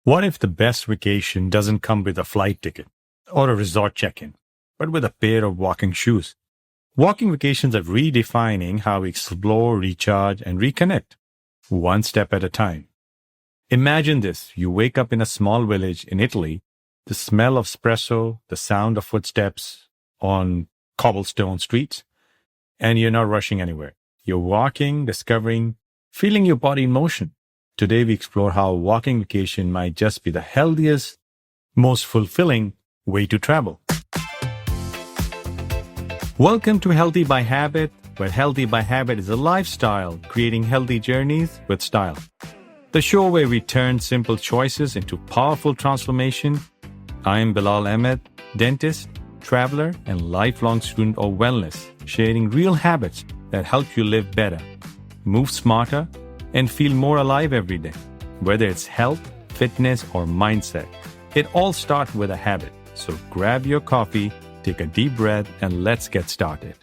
What if the best vacation doesn't come with a flight ticket or a resort check-in, but with a pair of walking shoes? Walking vacations are redefining how we explore, recharge, and reconnect, one step at a time. Imagine this. You wake up in a small village in Italy, the smell of espresso, the sound of footsteps on cobblestone streets, and you're not rushing anywhere. You're walking, discovering, feeling your body in motion. Today, we explore how a walking vacation might just be the healthiest, most fulfilling way to travel. Welcome to Healthy by Habit, where Healthy by Habit is a lifestyle, creating healthy journeys with style. The show where we turn simple choices into powerful transformation. I am Bilal Ahmed, dentist, traveler, and lifelong student of wellness, sharing real habits that help you live better, move smarter, and feel more alive every day. Whether it's health, fitness, or mindset, it all starts with a habit. So grab your coffee, take a deep breath, and let's get started.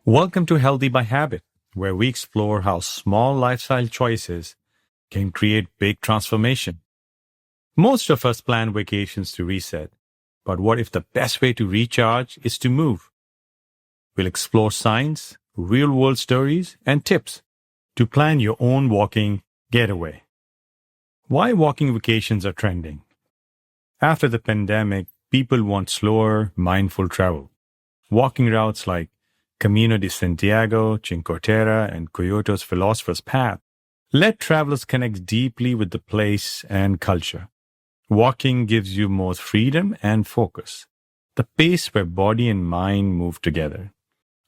Welcome to Healthy by Habit, where we explore how small lifestyle choices can create big transformation. Most of us plan vacations to reset, but what if the best way to recharge is to move? We'll explore science, real-world stories, and tips to plan your own walking getaway. Why walking vacations are trending? After the pandemic, people want slower, mindful travel. Walking routes like Camino de Santiago, Cinque Terre, and Kyoto's Philosopher's Path let travelers connect deeply with the place and culture. Walking gives you more freedom and focus, the pace where body and mind move together.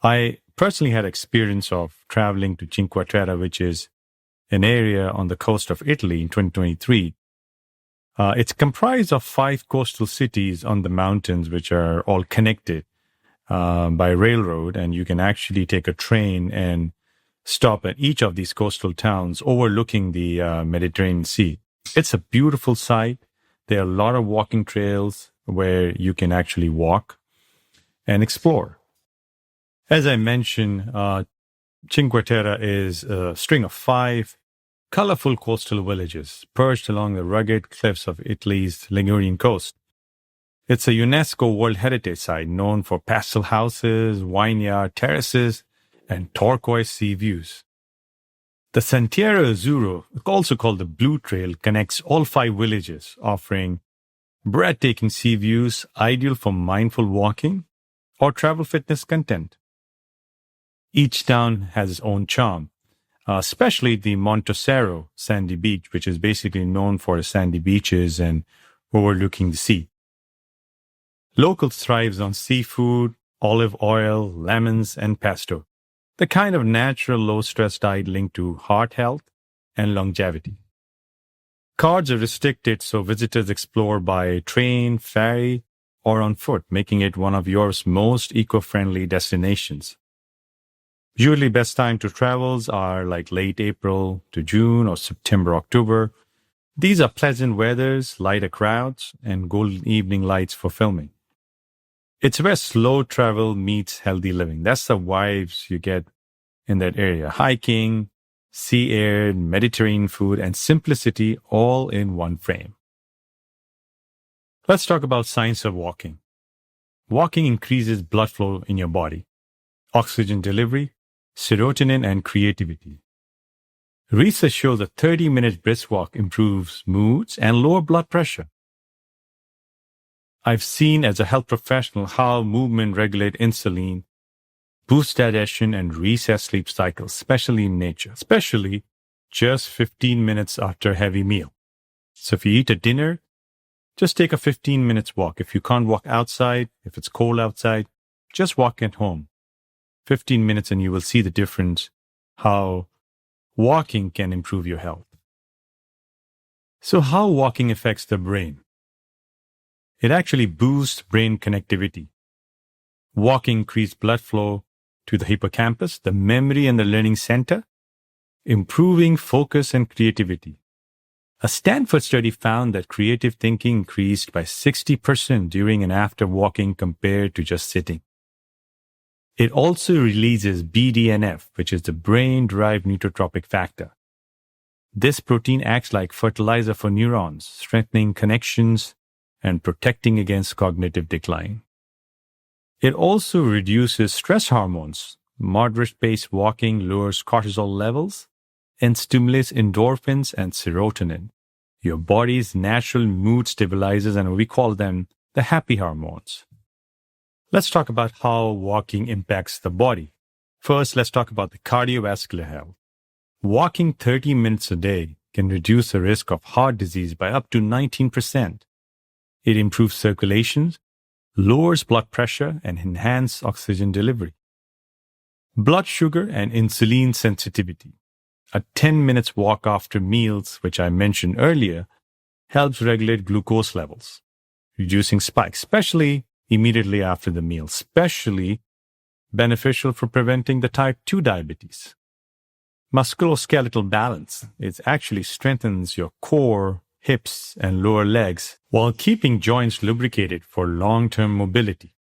I personally had experience of traveling to Cinque Terre, which is an area on the coast of Italy in 2023. It's comprised of 5 coastal cities on the mountains, which are all connected by railroad, and you can actually take a train and stop at each of these coastal towns overlooking the Mediterranean Sea. It's a beautiful sight. There are a lot of walking trails where you can actually walk and explore. As I mentioned, Cinque Terre is a string of 5 colorful coastal villages perched along the rugged cliffs of Italy's Ligurian coast. It's a UNESCO World Heritage Site known for pastel houses, vineyard terraces, and turquoise sea views. The Sentiero Azzurro, also called the Blue Trail, connects all 5 villages, offering breathtaking sea views ideal for mindful walking or travel fitness content. Each town has its own charm, especially the Montosero sandy beach, which is basically known for its sandy beaches and overlooking the sea. Locals thrive on seafood, olive oil, lemons, and pesto, the kind of natural low-stress diet linked to heart health and longevity. Cards are restricted, so visitors explore by train, ferry, or on foot, making it one of Europe's most eco-friendly destinations. Usually best time to travels are like late April to June or September, October. These are pleasant weathers, lighter crowds, and golden evening lights for filming. It's where slow travel meets healthy living. That's the vibes you get in that area. Hiking, sea air, Mediterranean food, and simplicity all in one frame. Let's talk about science of walking. Walking increases blood flow in your body, oxygen delivery, serotonin, and creativity. Research shows that 30-minute brisk walk improves moods and lower blood pressure. I've seen as a health professional how movement regulates insulin, boosts digestion, and resets sleep cycles, especially in nature, especially just 15 minutes after a heavy meal. So if you eat a dinner, just take a 15 minutes walk. If you can't walk outside, if it's cold outside, just walk at home. 15 minutes and you will see the difference, how walking can improve your health. So how walking affects the brain? It actually boosts brain connectivity. Walking increases blood flow to the hippocampus, the memory and the learning center, improving focus and creativity. A Stanford study found that creative thinking increased by 60% during and after walking compared to just sitting. It also releases BDNF, which is the brain-derived neurotrophic factor. This protein acts like fertilizer for neurons, strengthening connections and protecting against cognitive decline. It also reduces stress hormones. Moderate-paced walking lowers cortisol levels and stimulates endorphins and serotonin, your body's natural mood stabilizers, and we call them the happy hormones. Let's talk about how walking impacts the body. First, let's talk about the cardiovascular health. Walking 30 minutes a day can reduce the risk of heart disease by up to 19%. It improves circulation, lowers blood pressure, and enhances oxygen delivery. Blood sugar and insulin sensitivity. A 10 minutes walk after meals, which I mentioned earlier, helps regulate glucose levels, reducing spikes, especially immediately after the meal, especially beneficial for preventing the type 2 diabetes. Musculoskeletal balance. It actually strengthens your core, hips, and lower legs while keeping joints lubricated for long-term mobility.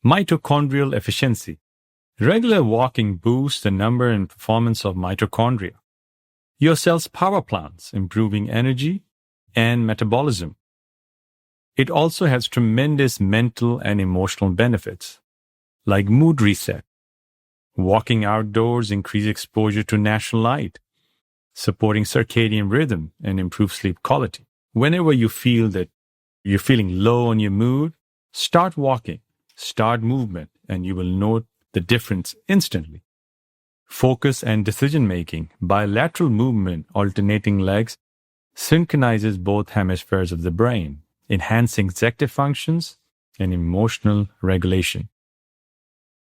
Mitochondrial efficiency. Regular walking boosts the number and performance of mitochondria, your cell's power plants, improving energy and metabolism. It also has tremendous mental and emotional benefits, like mood reset. Walking outdoors increases exposure to natural light, supporting circadian rhythm and improves sleep quality. Whenever you feel that you're feeling low on your mood, start walking, start movement, and you will note the difference instantly. Focus and decision-making. Bilateral movement, alternating legs, synchronizes both hemispheres of the brain, enhancing executive functions and emotional regulation.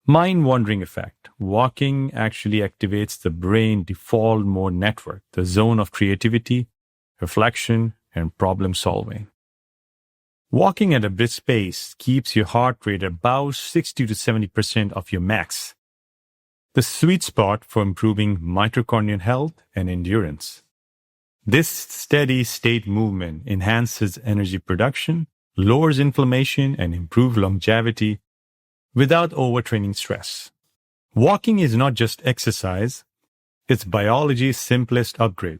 Mind-wandering effect. Walking actually activates the brain default mode network, the zone of creativity, reflection, and problem-solving. Walking at a brisk pace keeps your heart rate about 60 to 70% of your max, the sweet spot for improving mitochondrial health and endurance. This steady state movement enhances energy production, lowers inflammation, and improves longevity without overtraining stress. Walking is not just exercise, it's biology's simplest upgrade.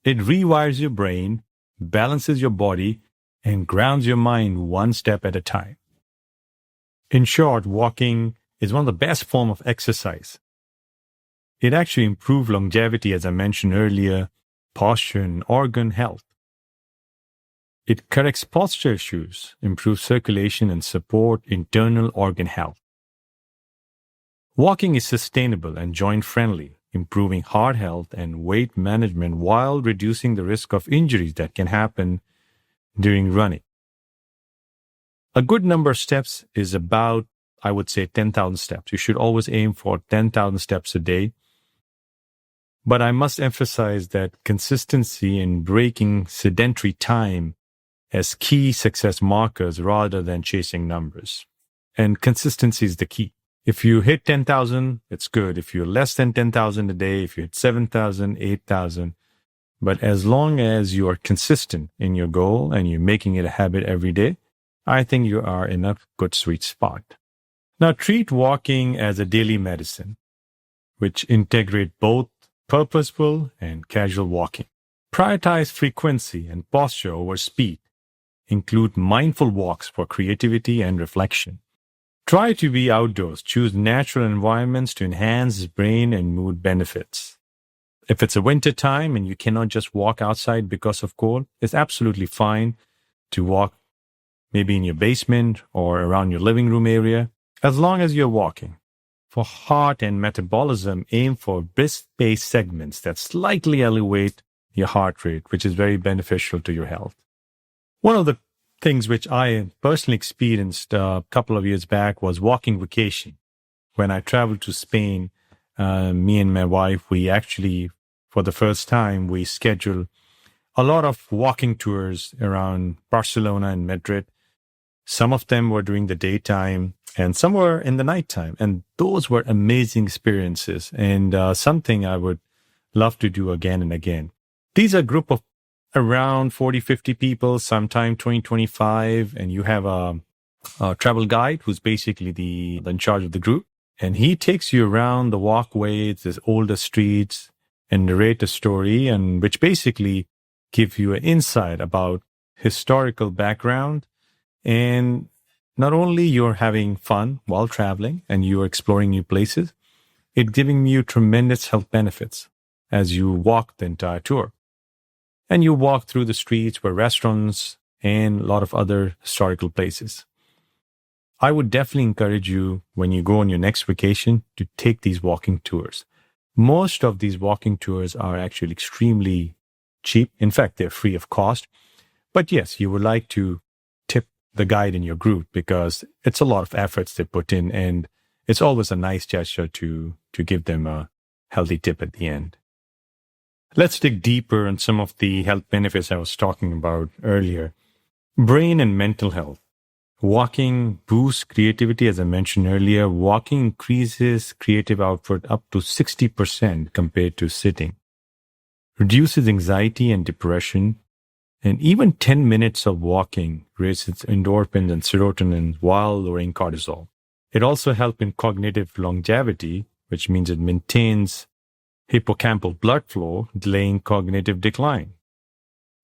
It rewires your brain, balances your body, and grounds your mind one step at a time. In short, walking is one of the best forms of exercise. It actually improves longevity, as I mentioned earlier, posture and organ health. It corrects posture issues, improves circulation, and support internal organ health. Walking is sustainable and joint-friendly, improving heart health and weight management while reducing the risk of injuries that can happen during running. A good number of steps is about, I would say, 10,000 steps. You should always aim for 10,000 steps a day. But I must emphasize that consistency in breaking sedentary time as key success markers rather than chasing numbers. And consistency is the key. If you hit 10,000, it's good. If you're less than 10,000 a day, if you hit 7,000, 8,000, but as long as you are consistent in your goal and you're making it a habit every day, I think you are in a good sweet spot. Now treat walking as a daily medicine, which integrate both purposeful and casual walking. Prioritize frequency and posture over speed. Include mindful walks for creativity and reflection. Try to be outdoors. Choose natural environments to enhance brain and mood benefits. If it's a winter time and you cannot just walk outside because of cold, it's absolutely fine to walk maybe in your basement or around your living room area, as long as you're walking. For heart and metabolism, aim for brisk-paced segments that slightly elevate your heart rate, which is very beneficial to your health. One of the things which I personally experienced a couple of years back was walking vacation. When I traveled to Spain, me and my wife, we actually, for the first time, we scheduled a lot of walking tours around Barcelona and Madrid. Some of them were during the daytime and some were in the nighttime. And those were amazing experiences and something I would love to do again and again. These are a group of around 40, 50 people, sometime 20, 25. And you have a travel guide who's basically in charge of the group. And he takes you around the walkways, the older streets, and narrate a story, and which basically give you an insight about historical background. And not only you're having fun while traveling and you're exploring new places, it's giving you tremendous health benefits as you walk the entire tour. And you walk through the streets where restaurants and a lot of other historical places. I would definitely encourage you when you go on your next vacation to take these walking tours. Most of these walking tours are actually extremely cheap. In fact, they're free of cost. But yes, you would like to tip the guide in your group because it's a lot of efforts they put in, and it's always a nice gesture to give them a healthy tip at the end. Let's dig deeper on some of the health benefits I was talking about earlier. Brain and mental health. Walking boosts creativity, as I mentioned earlier. Walking increases creative output up to 60% compared to sitting. Reduces anxiety and depression. And even 10 minutes of walking raises endorphins and serotonin while lowering cortisol. It also helps in cognitive longevity, which means it maintains hippocampal blood flow, delaying cognitive decline.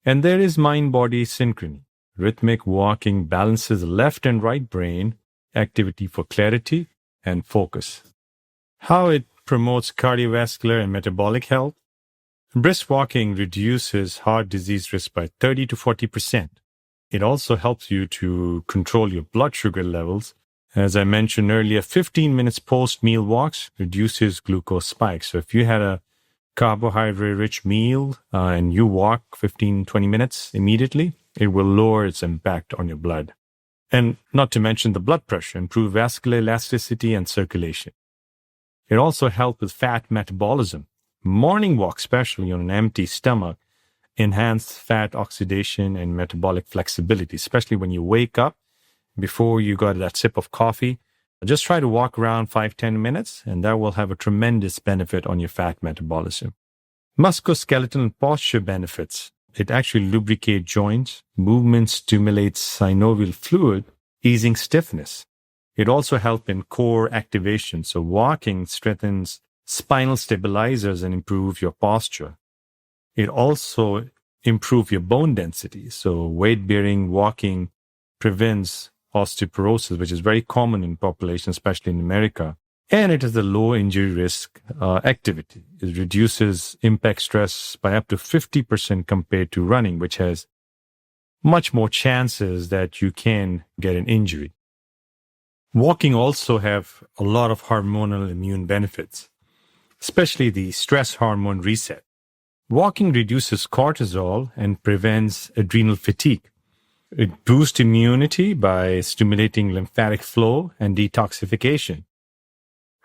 And there is mind-body synchrony. Rhythmic walking balances left and right brain activity for clarity and focus. How it promotes cardiovascular and metabolic health. Brisk walking reduces heart disease risk by 30 to 40%. It also helps you to control your blood sugar levels. As I mentioned earlier, 15 minutes post-meal walks reduces glucose spikes. So if you had a carbohydrate-rich meal and you walk 15-20 minutes immediately, it will lower its impact on your blood. And not to mention the blood pressure, improve vascular elasticity and circulation. It also helps with fat metabolism. Morning walk, especially on an empty stomach, enhance fat oxidation and metabolic flexibility, especially when you wake up before you got that sip of coffee. Just try to walk around 5-10 minutes, and that will have a tremendous benefit on your fat metabolism. Musculoskeletal and posture benefits. It actually lubricates joints. Movement stimulates synovial fluid, easing stiffness. It also helps in core activation. So walking strengthens spinal stabilizers and improves your posture. It also improves your bone density. So weight-bearing walking prevents osteoporosis, which is very common in population, especially in America. And it is a low injury risk activity. It reduces impact stress by up to 50% compared to running, which has much more chances that you can get an injury. Walking also have a lot of hormonal immune benefits, especially the stress hormone reset. Walking reduces cortisol and prevents adrenal fatigue. It boosts immunity by stimulating lymphatic flow and detoxification.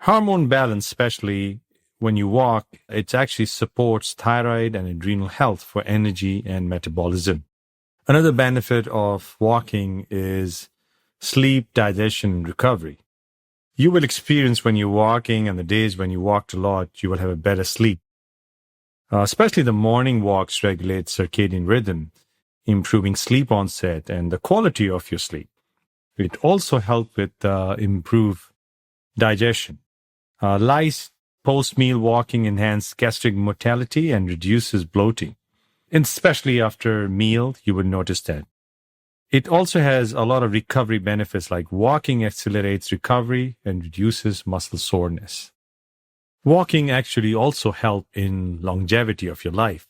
Hormone balance, especially when you walk, it actually supports thyroid and adrenal health for energy and metabolism. Another benefit of walking is sleep, digestion, and recovery. You will experience when you're walking and the days when you walked a lot, you will have a better sleep. Especially the morning walks regulate circadian rhythm, improving sleep onset and the quality of your sleep. It also helps with improve digestion. Light post-meal walking enhances gastric motility and reduces bloating. And especially after meal, you would notice that. It also has a lot of recovery benefits, like walking accelerates recovery and reduces muscle soreness. Walking actually also helps in longevity of your life,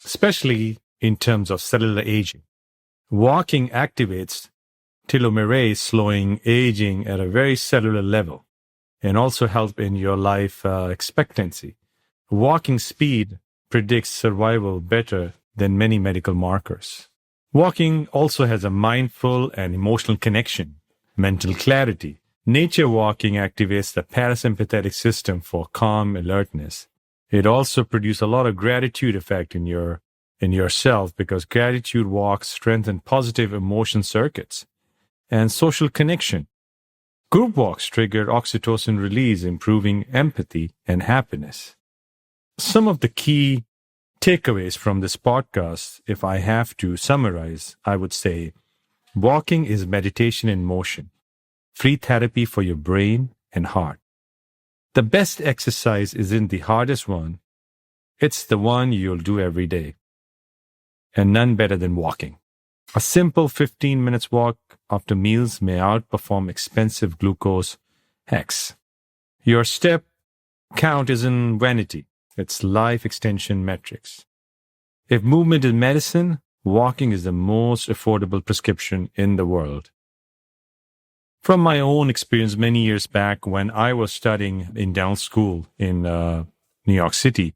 especially in terms of cellular aging. Walking activates telomerase, slowing aging at a very cellular level, and also help in your life expectancy. Walking speed predicts survival better than many medical markers. Walking also has a mindful and emotional connection, mental clarity. Nature walking activates the parasympathetic system for calm alertness. It also produces a lot of gratitude effect in yourself, because gratitude walks strengthen positive emotion circuits and social connection. Group walks trigger oxytocin release, improving empathy and happiness. Some of the key takeaways from this podcast, if I have to summarize, I would say walking is meditation in motion, free therapy for your brain and heart. The best exercise isn't the hardest one. It's the one you'll do every day. And none better than walking. A simple 15 minutes walk after meals may outperform expensive glucose hacks. Your step count isn't vanity. It's life extension metrics. If movement is medicine, walking is the most affordable prescription in the world. From my own experience many years back when I was studying in dental school in New York City,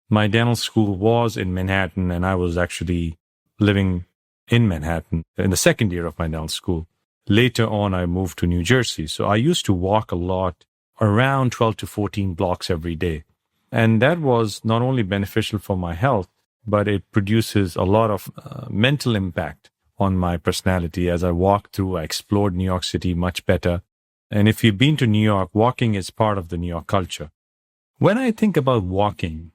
my dental school was in Manhattan and I was actually living in Manhattan in the second year of my dental school. Later on, I moved to New Jersey. So I used to walk a lot, around 12 to 14 blocks every day. And that was not only beneficial for my health, but it produces a lot of mental impact on my personality. As I walked through, I explored New York City much better. And if you've been to New York, walking is part of the New York culture. When I think about walking,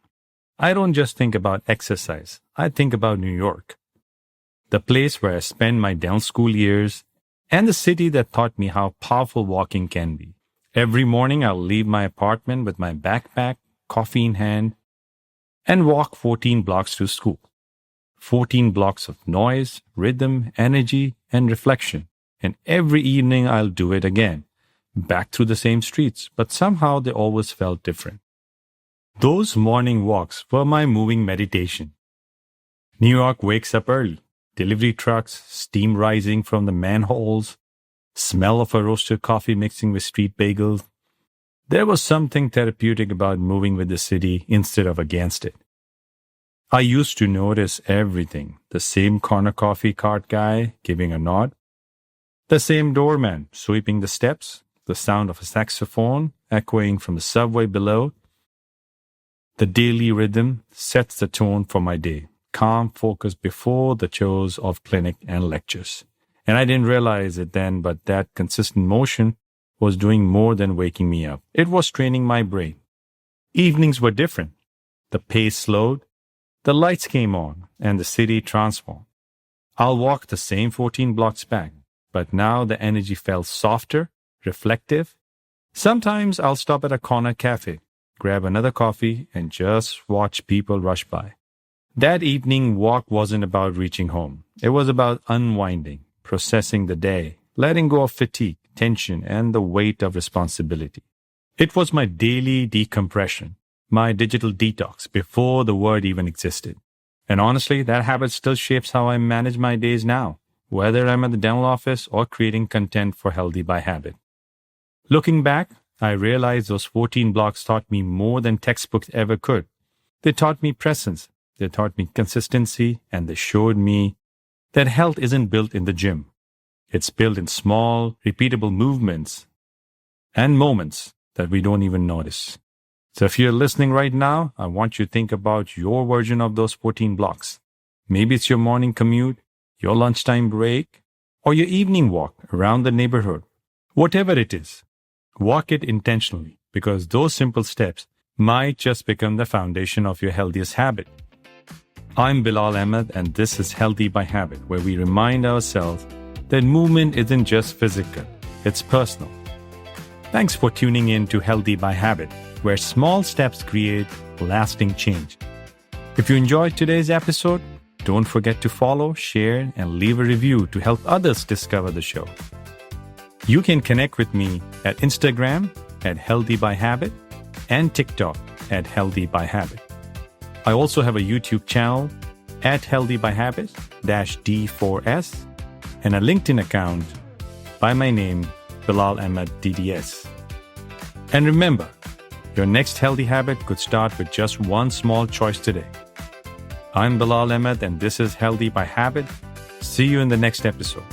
I don't just think about exercise. I think about New York, the place where I spent my dental school years and the city that taught me how powerful walking can be. Every morning, I'll leave my apartment with my backpack, coffee in hand, and walk 14 blocks to school. 14 blocks of noise, rhythm, energy, and reflection. And every evening I'll do it again, back through the same streets, but somehow they always felt different. Those morning walks were my moving meditation. New York wakes up early. Delivery trucks, steam rising from the manholes, smell of a roasted coffee mixing with street bagels. There was something therapeutic about moving with the city instead of against it. I used to notice everything. The same corner coffee cart guy giving a nod, the same doorman sweeping the steps, the sound of a saxophone echoing from the subway below. The daily rhythm sets the tone for my day. Calm focus before the chores of clinic and lectures. And I didn't realize it then, but that consistent motion was doing more than waking me up. It was training my brain. Evenings were different. The pace slowed, the lights came on, and the city transformed. I'll walk the same 14 blocks back, but now the energy felt softer, reflective. Sometimes I'll stop at a corner cafe, grab another coffee, and just watch people rush by. That evening walk wasn't about reaching home. It was about unwinding, processing the day, letting go of fatigue, tension, and the weight of responsibility. It was my daily decompression, my digital detox before the word even existed. And honestly, that habit still shapes how I manage my days now, whether I'm at the dental office or creating content for Healthy by Habit. Looking back, I realized those 14 blocks taught me more than textbooks ever could. They taught me presence. They taught me consistency, and they showed me that health isn't built in the gym. It's built in small, repeatable movements and moments that we don't even notice. So if you're listening right now, I want you to think about your version of those 14 blocks. Maybe it's your morning commute, your lunchtime break, or your evening walk around the neighborhood. Whatever it is, walk it intentionally, because those simple steps might just become the foundation of your healthiest habit. I'm Bilal Ahmed, and this is Healthy by Habit, where we remind ourselves that movement isn't just physical, it's personal. Thanks for tuning in to Healthy by Habit, where small steps create lasting change. If you enjoyed today's episode, don't forget to follow, share, and leave a review to help others discover the show. You can connect with me at Instagram at Healthy by Habit and TikTok at Healthy by Habit. I also have a YouTube channel at Healthy by Habit -D4S and a LinkedIn account by my name, Bilal Ahmed DDS. And remember, your next healthy habit could start with just one small choice today. I'm Bilal Ahmed, and this is Healthy by Habit. See you in the next episode.